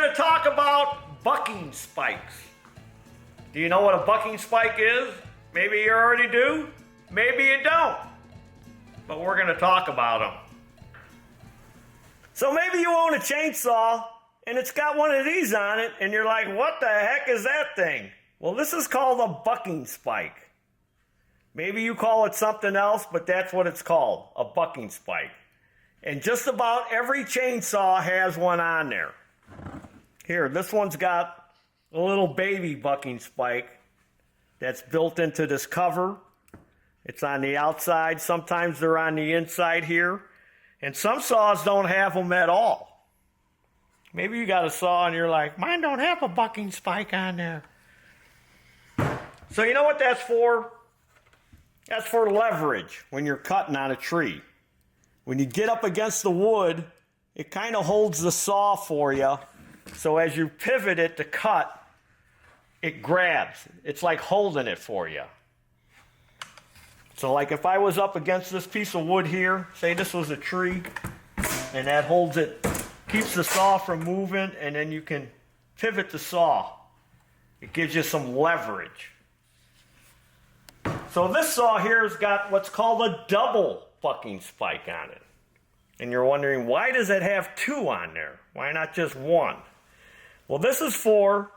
to talk about bucking spikes. Do you know what a bucking spike is? Maybe you already do, maybe you don't. But we're going to talk about them. So maybe you own a chainsaw and it's got one of these on it and you're like, what the heck is that thing? Well, this is called a bucking spike. Maybe you call it something else, but that's what it's called, a bucking spike. And just about every chainsaw has one on there. Here, this one's got a little baby bucking spike that's built into this cover. It's on the outside. Sometimes they're on the inside here. And some saws don't have them at all. Maybe you got a saw and you're like, mine don't have a bucking spike on there. So you know what that's for? That's for leverage when you're cutting on a tree. When you get up against the wood, it kind of holds the saw for you. So as you pivot it to cut, it grabs. It's like holding it for you. So like if I was up against this piece of wood here, say this was a tree, and that holds it, keeps the saw from moving, and then you can pivot the saw. It gives you some leverage. So this saw here has got what's called a double bucking spike on it. And you're wondering, why does it have two on there? Why not just one? Well, this is for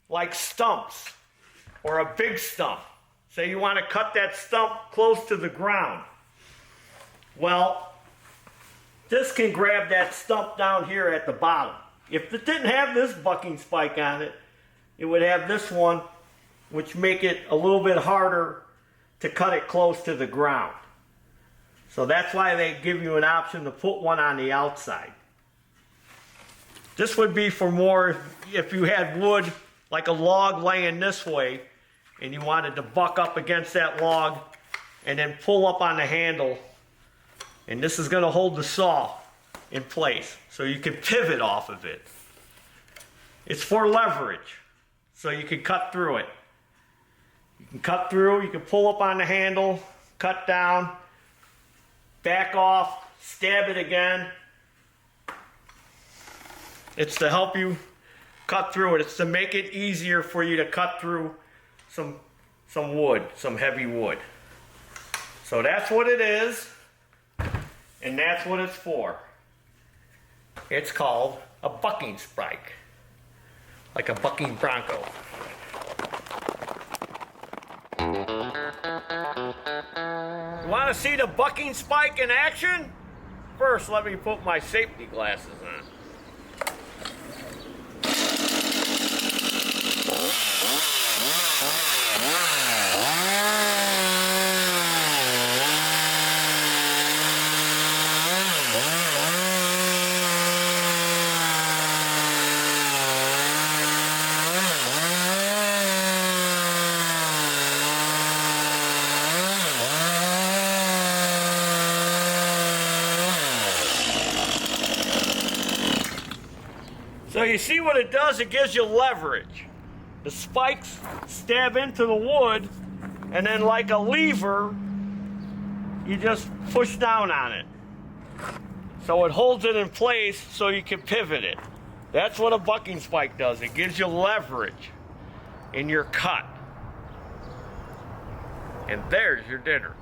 like stumps or a big stump. Say you want to cut that stump close to the ground. Well, this can grab that stump down here at the bottom. If it didn't have this bucking spike on it, it would have this one, which make it a little bit harder to cut it close to the ground. So that's why they give you an option to put one on the outside. This would be for more if you had wood, like a log laying this way, and you wanted to buck up against that log and then pull up on the handle. And this is going to hold the saw in place so you can pivot off of it. It's for leverage, so you can cut through it. You can cut through, you can pull up on the handle, cut down, back off, stab it again. It's to help you cut through it. It's to make it easier for you to cut through some wood, some heavy wood. So that's what it is, and that's what it's for. It's called a bucking spike, like a bucking bronco. You want to see the bucking spike in action? First, let me put my safety glasses on. So you see what it does? It gives you leverage. The spikes stab into the wood, and then like a lever, you just push down on it. So it holds it in place so you can pivot it. That's what a bucking spike does. It gives you leverage in your cut. And there's your dinner.